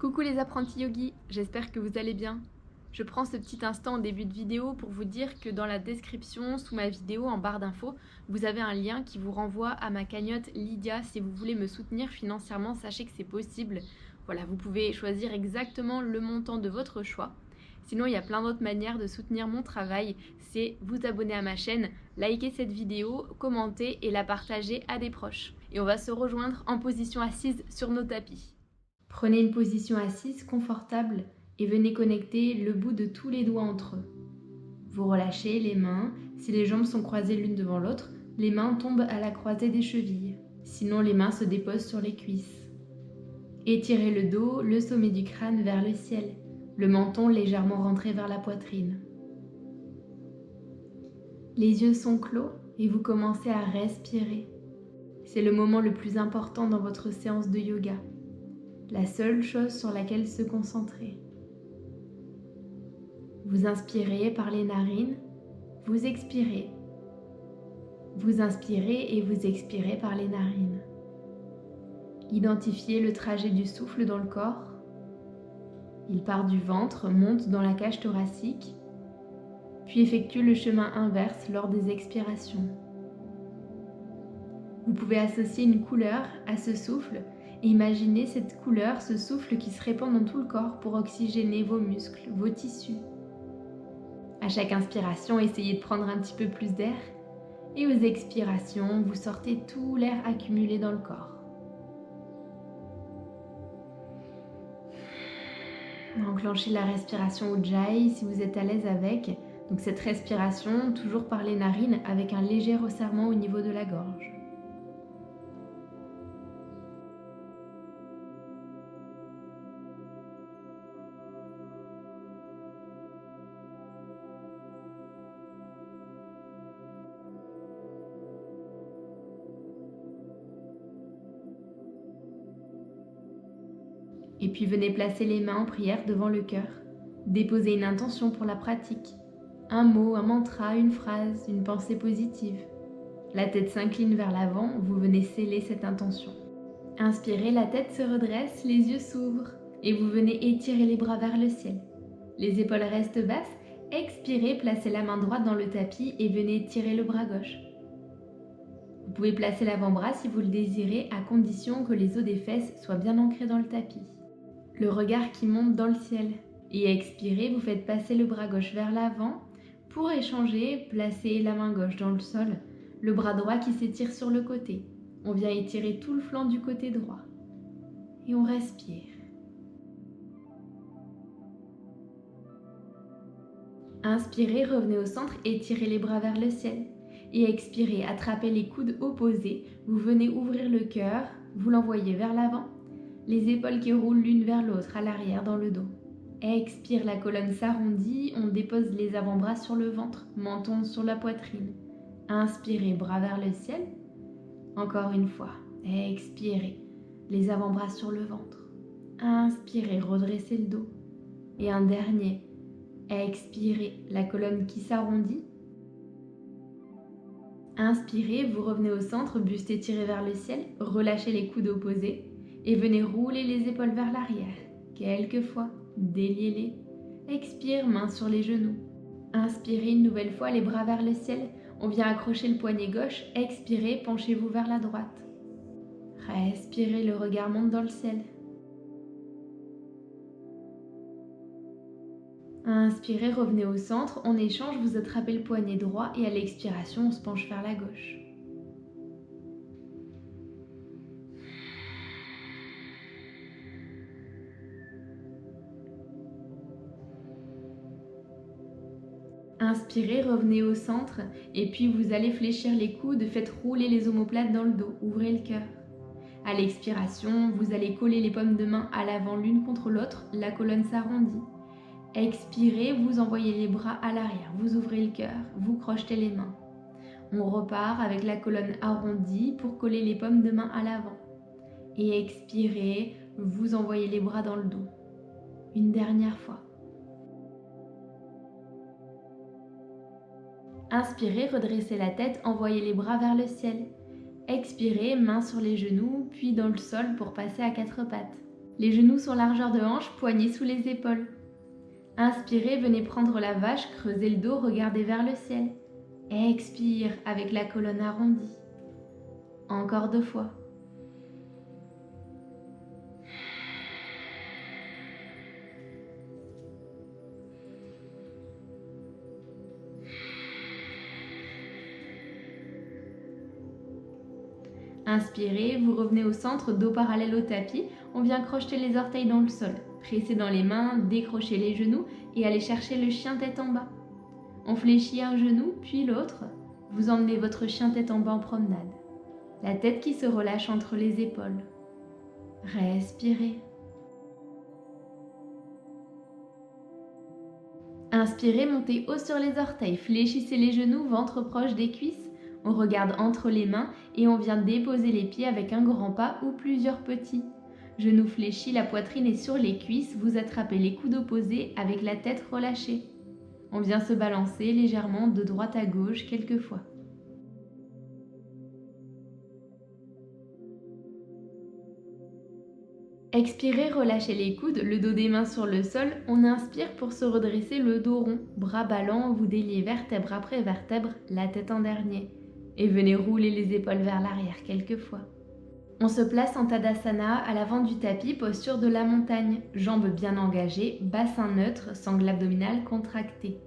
Coucou les apprentis yogis, j'espère que vous allez bien. Je prends ce petit instant au début de vidéo pour vous dire que dans la description, sous ma vidéo, en barre d'infos, vous avez un lien qui vous renvoie à ma cagnotte Lydia. Si vous voulez me soutenir financièrement, sachez que c'est possible. Voilà, vous pouvez choisir exactement le montant de votre choix. Sinon, il y a plein d'autres manières de soutenir mon travail. C'est vous abonner à ma chaîne, liker cette vidéo, commenter et la partager à des proches. Et on va se rejoindre en position assise sur nos tapis. Prenez une position assise confortable et venez connecter le bout de tous les doigts entre eux. Vous relâchez les mains. Si les jambes sont croisées l'une devant l'autre, les mains tombent à la croisée des chevilles. Sinon, les mains se déposent sur les cuisses. Étirez le dos, le sommet du crâne vers le ciel, le menton légèrement rentré vers la poitrine. Les yeux sont clos et vous commencez à respirer. C'est le moment le plus important dans votre séance de yoga. La seule chose sur laquelle se concentrer. Vous inspirez par les narines, vous expirez. Vous inspirez et vous expirez par les narines. Identifiez le trajet du souffle dans le corps. Il part du ventre, monte dans la cage thoracique, puis effectue le chemin inverse lors des expirations. Vous pouvez associer une couleur à ce souffle et imaginer cette couleur, ce souffle qui se répand dans tout le corps pour oxygéner vos muscles, vos tissus. À chaque inspiration, essayez de prendre un petit peu plus d'air et aux expirations, vous sortez tout l'air accumulé dans le corps. Enclenchez la respiration Ujjayi si vous êtes à l'aise avec. Donc cette respiration, toujours par les narines avec un léger resserrement au niveau de la gorge. Et puis venez placer les mains en prière devant le cœur. Déposez une intention pour la pratique. Un mot, un mantra, une phrase, une pensée positive. La tête s'incline vers l'avant, vous venez sceller cette intention. Inspirez, la tête se redresse, les yeux s'ouvrent et vous venez étirer les bras vers le ciel. Les épaules restent basses. Expirez, placez la main droite dans le tapis et venez étirer le bras gauche. Vous pouvez placer l'avant-bras si vous le désirez, à condition que les os des fesses soient bien ancrés dans le tapis. Le regard qui monte dans le ciel. Et expirez, vous faites passer le bras gauche vers l'avant. Pour échanger, placez la main gauche dans le sol, le bras droit qui s'étire sur le côté. On vient étirer tout le flanc du côté droit. Et on respire. Inspirez, revenez au centre, étirez les bras vers le ciel. Et expirez, attrapez les coudes opposés. Vous venez ouvrir le cœur, vous l'envoyez vers l'avant. Les épaules qui roulent l'une vers l'autre, à l'arrière dans le dos. Expire, la colonne s'arrondit, on dépose les avant-bras sur le ventre, menton sur la poitrine. Inspirez, bras vers le ciel. Encore une fois, expirez, les avant-bras sur le ventre. Inspirez, redressez le dos. Et un dernier, expirez, la colonne qui s'arrondit. Inspirez, vous revenez au centre, buste étiré vers le ciel, relâchez les coudes opposés. Et venez rouler les épaules vers l'arrière. Quelques fois, déliez-les. Expire, main sur les genoux. Inspirez une nouvelle fois, les bras vers le ciel. On vient accrocher le poignet gauche. Expirez, penchez-vous vers la droite. Respirez, le regard monte dans le ciel. Inspirez, revenez au centre. On échange, vous attrapez le poignet droit et à l'expiration, on se penche vers la gauche. Inspirez, revenez au centre et puis vous allez fléchir les coudes, faites rouler les omoplates dans le dos, ouvrez le cœur. À l'expiration, vous allez coller les paumes de main à l'avant l'une contre l'autre, la colonne s'arrondit. Expirez, vous envoyez les bras à l'arrière, vous ouvrez le cœur, vous crochetez les mains. On repart avec la colonne arrondie pour coller les paumes de main à l'avant. Et expirez, vous envoyez les bras dans le dos. Une dernière fois. Inspirez, redressez la tête, envoyez les bras vers le ciel. Expirez, mains sur les genoux, puis dans le sol pour passer à quatre pattes. les genoux sur largeur de hanche, poignets sous les épaules. Inspirez, venez prendre la vache, creusez le dos, regardez vers le ciel. Expire avec la colonne arrondie. Encore 2 fois. Inspirez, vous revenez au centre, dos parallèle au tapis. On vient crocheter les orteils dans le sol. Pressez dans les mains, décrochez les genoux et allez chercher le chien tête en bas. On fléchit un genou, puis l'autre. Vous emmenez votre chien tête en bas en promenade. La tête qui se relâche entre les épaules. Respirez. Inspirez, montez haut sur les orteils, fléchissez les genoux, ventre proche des cuisses. On regarde entre les mains et on vient déposer les pieds avec un grand pas ou plusieurs petits. Genoux fléchis, la poitrine est sur les cuisses, vous attrapez les coudes opposés avec la tête relâchée. On vient se balancer légèrement de droite à gauche quelques fois. Expirez, relâchez les coudes, le dos des mains sur le sol. On inspire pour se redresser le dos rond. Bras ballants, vous déliez vertèbre après vertèbre, la tête en dernier. Et venez rouler les épaules vers l'arrière quelques fois. On se place en Tadasana à l'avant du tapis, posture de la montagne. Jambes bien engagées, bassin neutre, sangle abdominale contractée.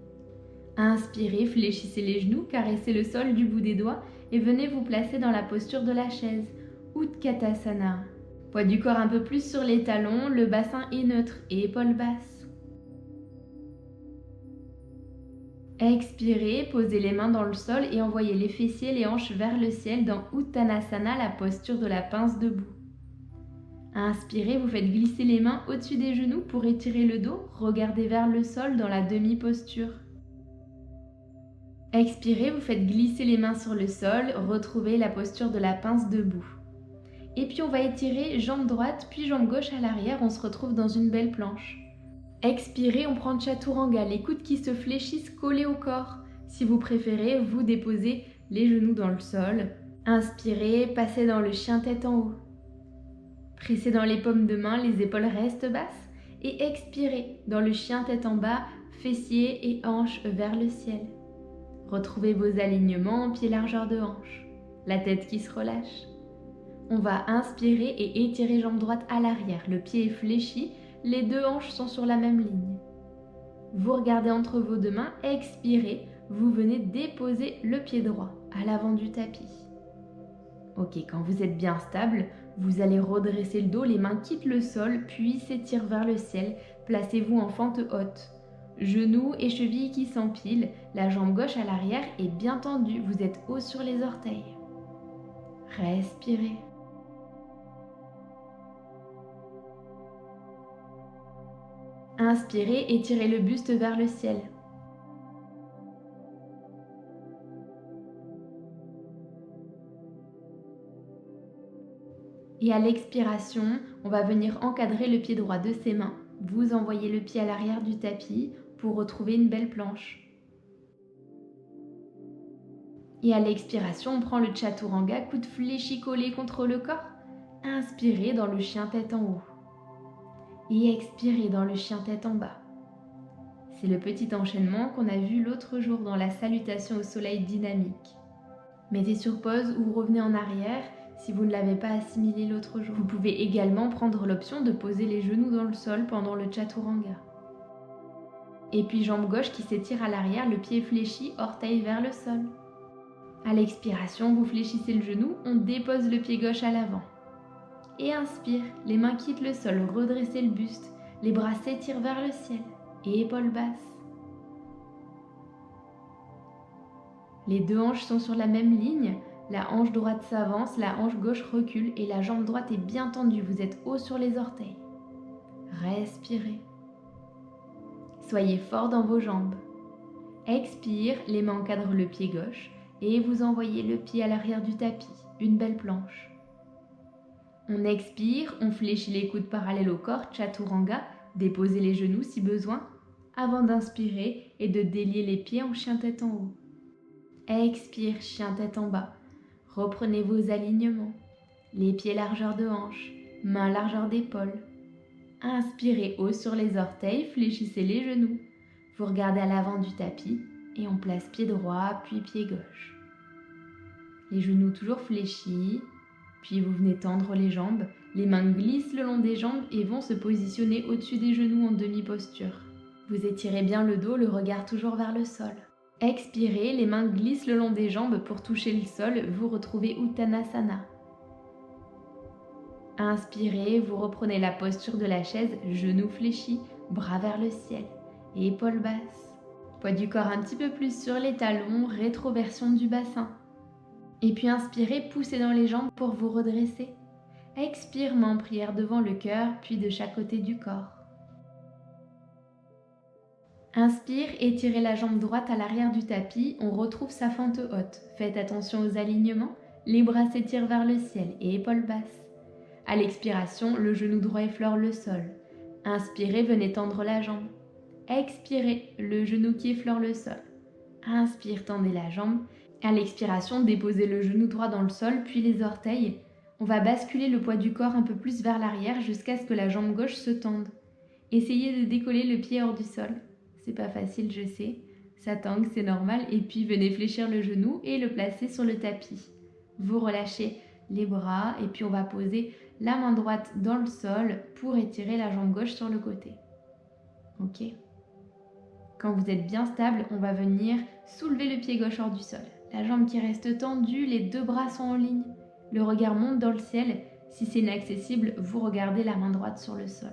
Inspirez, fléchissez les genoux, caressez le sol du bout des doigts et venez vous placer dans la posture de la chaise, Utkatasana. Poids du corps un peu plus sur les talons, le bassin est neutre et épaules basses. Expirez, posez les mains dans le sol et envoyez les fessiers, les hanches vers le ciel dans Uttanasana, la posture de la pince debout. Inspirez, vous faites glisser les mains au-dessus des genoux pour étirer le dos, regardez vers le sol dans la demi-posture. Expirez, vous faites glisser les mains sur le sol, retrouvez la posture de la pince debout. Et puis on va étirer jambe droite puis jambe gauche à l'arrière, on se retrouve dans une belle planche. Expirez, on prend Chaturanga, les coudes qui se fléchissent collés au corps. Si vous préférez, vous déposez les genoux dans le sol. Inspirez, passez dans le chien tête en haut. Pressez dans les paumes de main, les épaules restent basses. Et expirez dans le chien tête en bas, fessiers et hanches vers le ciel. Retrouvez vos alignements, pieds largeur de hanche. La tête qui se relâche. On va inspirer et étirer jambe droite à l'arrière. Le pied est fléchi, les deux hanches sont sur la même ligne. Vous regardez entre vos deux mains, expirez, vous venez déposer le pied droit à l'avant du tapis. Ok, quand vous êtes bien stable, vous allez redresser le dos, les mains quittent le sol, puis s'étirent vers le ciel. Placez-vous en fente haute. Genoux et chevilles qui s'empilent, la jambe gauche à l'arrière est bien tendue, vous êtes haut sur les orteils. Respirez. Inspirez, étirez le buste vers le ciel. Et à l'expiration, on va venir encadrer le pied droit de ses mains. Vous envoyez le pied à l'arrière du tapis pour retrouver une belle planche. Et à l'expiration, on prend le Chaturanga, coude fléchi collé contre le corps. Inspirez dans le chien tête en haut. Et expirez dans le chien tête en bas. C'est le petit enchaînement qu'on a vu l'autre jour dans la salutation au soleil dynamique. Mettez sur pause ou revenez en arrière si vous ne l'avez pas assimilé l'autre jour. Vous pouvez également prendre l'option de poser les genoux dans le sol pendant le Chaturanga. Et puis jambe gauche qui s'étire à l'arrière, le pied fléchi, orteil vers le sol. À l'expiration, vous fléchissez le genou, on dépose le pied gauche à l'avant. Et inspire, les mains quittent le sol, redressez le buste, les bras s'étirent vers le ciel et épaules basses. Les deux hanches sont sur la même ligne, la hanche droite s'avance, la hanche gauche recule et la jambe droite est bien tendue, vous êtes haut sur les orteils. Respirez. Soyez fort dans vos jambes. Expire, les mains encadrent le pied gauche et vous envoyez le pied à l'arrière du tapis, une belle planche. On expire, on fléchit les coudes parallèles au corps, Chaturanga, déposez les genoux si besoin, avant d'inspirer et de délier les pieds en chien tête en haut. Expire, chien tête en bas. Reprenez vos alignements, les pieds largeur de hanche, mains largeur d'épaule. Inspirez haut sur les orteils, fléchissez les genoux. Vous regardez à l'avant du tapis et on place pied droit puis pied gauche. Les genoux toujours fléchis, puis vous venez tendre les jambes. Les mains glissent le long des jambes et vont se positionner au-dessus des genoux en demi-posture. Vous étirez bien le dos, le regard toujours vers le sol. Expirez, les mains glissent le long des jambes pour toucher le sol, vous retrouvez Uttanasana. Inspirez, vous reprenez la posture de la chaise, genoux fléchis, bras vers le ciel, épaules basses. Poids du corps un petit peu plus sur les talons, rétroversion du bassin. Et puis inspirez, poussez dans les jambes pour vous redresser. Expire, main en prière devant le cœur, puis de chaque côté du corps. Inspire, étirez la jambe droite à l'arrière du tapis, on retrouve sa fente haute. Faites attention aux alignements, les bras s'étirent vers le ciel et épaules basses. À l'expiration, le genou droit effleure le sol. Inspirez, venez tendre la jambe. Expirez, le genou qui effleure le sol. Inspire, tendez la jambe. À l'expiration, déposez le genou droit dans le sol, puis les orteils. On va basculer le poids du corps un peu plus vers l'arrière jusqu'à ce que la jambe gauche se tende. Essayez de décoller le pied hors du sol. C'est pas facile, je sais. Ça tangue, c'est normal. Et puis venez fléchir le genou et le placer sur le tapis. Vous relâchez les bras et puis on va poser la main droite dans le sol pour étirer la jambe gauche sur le côté. Ok. Quand vous êtes bien stable, on va venir soulever le pied gauche hors du sol. La jambe qui reste tendue, les deux bras sont en ligne. Le regard monte dans le ciel. Si c'est inaccessible, vous regardez la main droite sur le sol.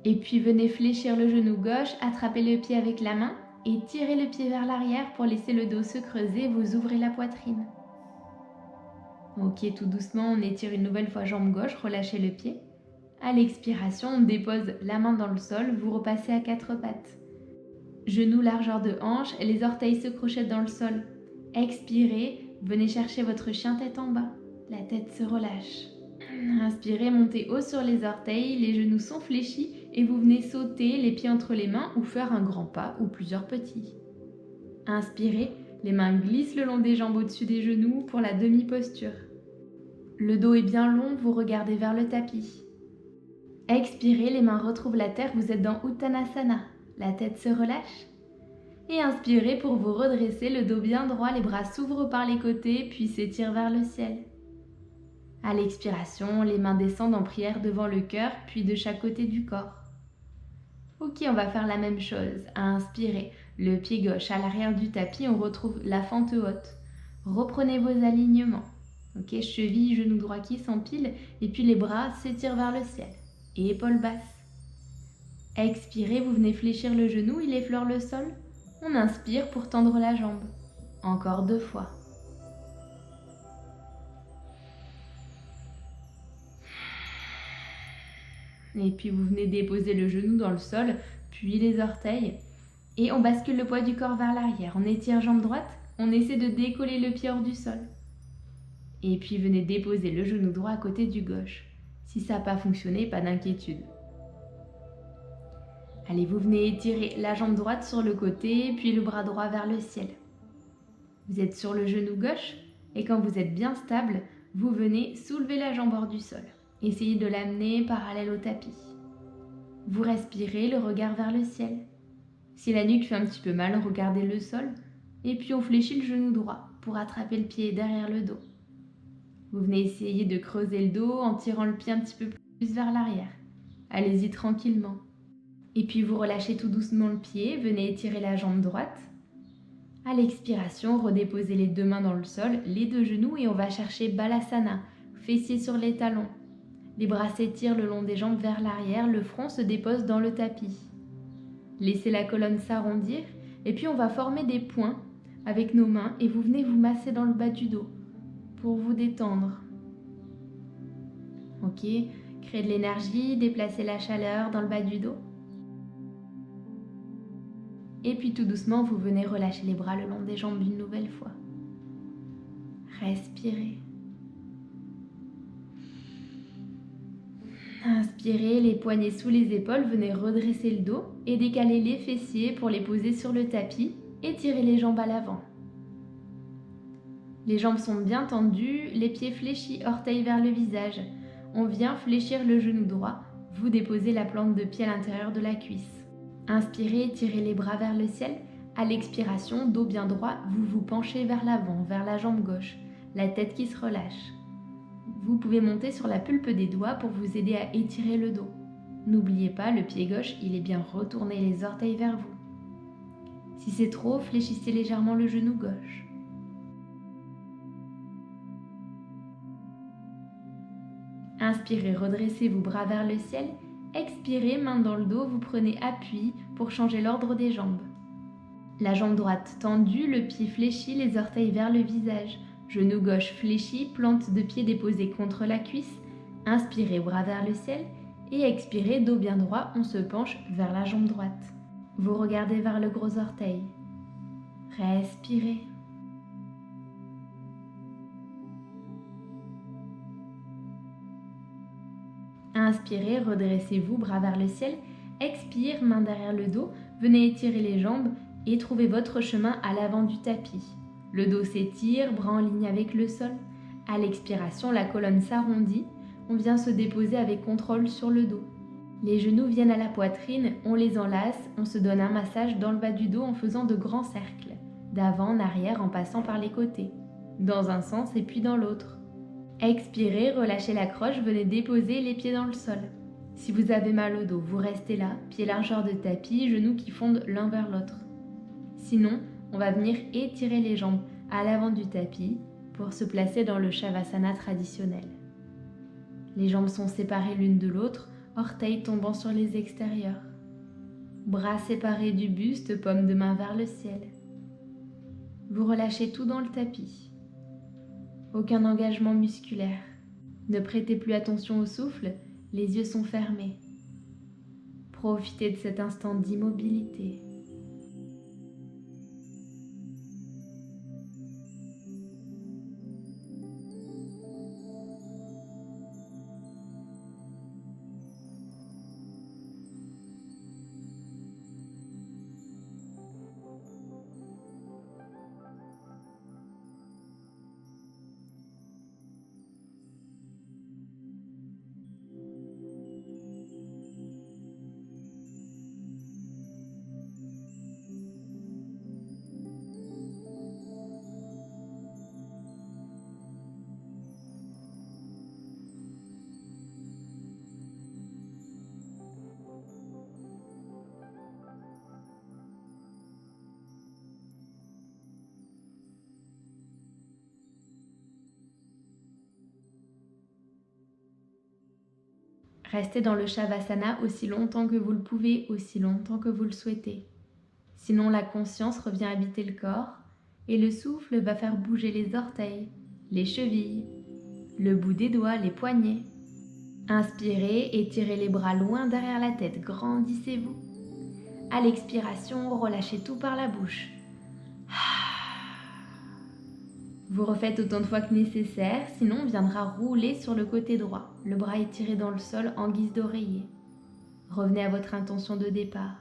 Et puis venez fléchir le genou gauche, attrapez le pied avec la main et tirez le pied vers l'arrière pour laisser le dos se creuser, vous ouvrez la poitrine. Ok, tout doucement, on étire une nouvelle fois jambe gauche, relâchez le pied. À l'expiration, on dépose la main dans le sol, vous repassez à quatre pattes. Genoux largeur de hanche, les orteils se crochettent dans le sol. Expirez, venez chercher votre chien tête en bas. La tête se relâche. Inspirez, montez haut sur les orteils, les genoux sont fléchis et vous venez sauter les pieds entre les mains ou faire un grand pas ou plusieurs petits. Inspirez, les mains glissent le long des jambes au-dessus des genoux pour la demi-posture. Le dos est bien long, vous regardez vers le tapis. Expirez, les mains retrouvent la terre, vous êtes dans Uttanasana. La tête se relâche. Et inspirez pour vous redresser, le dos bien droit, les bras s'ouvrent par les côtés puis s'étirent vers le ciel. À l'expiration, les mains descendent en prière devant le cœur, puis de chaque côté du corps. Ok, on va faire la même chose. Inspirez, le pied gauche à l'arrière du tapis, on retrouve la fente haute. Reprenez vos alignements. Ok, cheville, genou droit qui s'empilent, et puis les bras s'étirent vers le ciel. Et épaules basses. Expirez, vous venez fléchir le genou, il effleure le sol. On inspire pour tendre la jambe. Encore 2 fois. Et puis vous venez déposer le genou dans le sol, puis les orteils. Et on bascule le poids du corps vers l'arrière. On étire jambe droite, on essaie de décoller le pied hors du sol. Et puis venez déposer le genou droit à côté du gauche. Si ça n'a pas fonctionné, pas d'inquiétude. Allez, vous venez étirer la jambe droite sur le côté, puis le bras droit vers le ciel. Vous êtes sur le genou gauche, et quand vous êtes bien stable, vous venez soulever la jambe hors du sol. Essayez de l'amener parallèle au tapis. Vous respirez, le regard vers le ciel. Si la nuque fait un petit peu mal, regardez le sol. Et puis on fléchit le genou droit pour attraper le pied derrière le dos. Vous venez essayer de creuser le dos en tirant le pied un petit peu plus vers l'arrière. Allez-y tranquillement. Et puis vous relâchez tout doucement le pied, venez étirer la jambe droite. À l'expiration, redéposez les 2 mains dans le sol, les 2 genoux et on va chercher Balasana, fessiers sur les talons. Les bras s'étirent le long des jambes vers l'arrière, le front se dépose dans le tapis. Laissez la colonne s'arrondir et puis on va former des points avec nos mains et vous venez vous masser dans le bas du dos pour vous détendre. Ok, créez de l'énergie, déplacez la chaleur dans le bas du dos. Et puis tout doucement, vous venez relâcher les bras le long des jambes une nouvelle fois. Respirez. Inspirez, les poignets sous les épaules, venez redresser le dos et décaler les fessiers pour les poser sur le tapis. Étirez les jambes à l'avant. Les jambes sont bien tendues, les pieds fléchis, orteils vers le visage. On vient fléchir le genou droit. Vous déposez la plante de pied à l'intérieur de la cuisse. Inspirez, tirez les bras vers le ciel. À l'expiration, dos bien droit, vous vous penchez vers l'avant, vers la jambe gauche, la tête qui se relâche. Vous pouvez monter sur la pulpe des doigts pour vous aider à étirer le dos. N'oubliez pas, le pied gauche, il est bien retourné, les orteils vers vous. Si c'est trop, fléchissez légèrement le genou gauche. Inspirez, redressez vos bras vers le ciel. Expirez, main dans le dos, vous prenez appui pour changer l'ordre des jambes. La jambe droite tendue, le pied fléchi, les orteils vers le visage. Genou gauche fléchi, plante de pied déposée contre la cuisse. Inspirez, bras vers le ciel. Et expirez, dos bien droit, on se penche vers la jambe droite. Vous regardez vers le gros orteil. Respirez. Inspirez, redressez-vous, bras vers le ciel. Expire, main derrière le dos. Venez étirer les jambes et trouvez votre chemin à l'avant du tapis. Le dos s'étire, bras en ligne avec le sol. À l'expiration, la colonne s'arrondit. On vient se déposer avec contrôle sur le dos. Les genoux viennent à la poitrine, on les enlace, on se donne un massage dans le bas du dos en faisant de grands cercles, d'avant en arrière en passant par les côtés, dans un sens et puis dans l'autre. Expirez, relâchez la croche, venez déposer les pieds dans le sol. Si vous avez mal au dos, vous restez là, pieds largeur de tapis, genoux qui fondent l'un vers l'autre. Sinon, on va venir étirer les jambes à l'avant du tapis pour se placer dans le Shavasana traditionnel. Les jambes sont séparées l'une de l'autre, orteils tombant sur les extérieurs. Bras séparés du buste, paume de main vers le ciel. Vous relâchez tout dans le tapis. Aucun engagement musculaire. Ne prêtez plus attention au souffle, les yeux sont fermés. Profitez de cet instant d'immobilité. Restez dans le Shavasana aussi longtemps que vous le pouvez, aussi longtemps que vous le souhaitez. Sinon, la conscience revient habiter le corps et le souffle va faire bouger les orteils, les chevilles, le bout des doigts, les poignets. Inspirez, étirez les bras loin derrière la tête, grandissez-vous. À l'expiration, relâchez tout par la bouche. Vous refaites autant de fois que nécessaire, sinon on viendra rouler sur le côté droit, le bras étiré dans le sol en guise d'oreiller. Revenez à votre intention de départ.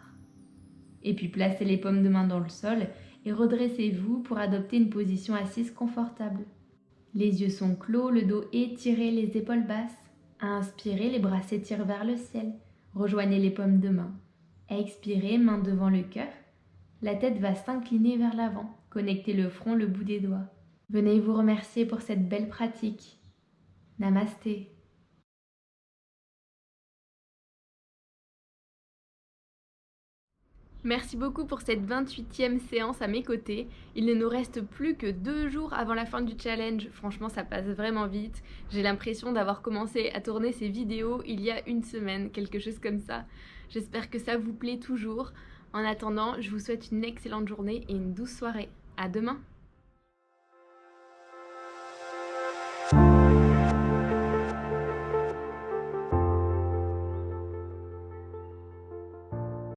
Et puis placez les paumes de main dans le sol et redressez-vous pour adopter une position assise confortable. Les yeux sont clos, le dos étiré, les épaules basses. Inspirez, les bras s'étirent vers le ciel. Rejoignez les paumes de main. Expirez, main devant le cœur. La tête va s'incliner vers l'avant. Connectez le front, le bout des doigts. Venez vous remercier pour cette belle pratique. Namasté. Merci beaucoup pour cette 28e séance à mes côtés. Il ne nous reste plus que 2 jours avant la fin du challenge. Franchement, ça passe vraiment vite. J'ai l'impression d'avoir commencé à tourner ces vidéos il y a 1 semaine, quelque chose comme ça. J'espère que ça vous plaît toujours. En attendant, je vous souhaite une excellente journée et une douce soirée. À demain!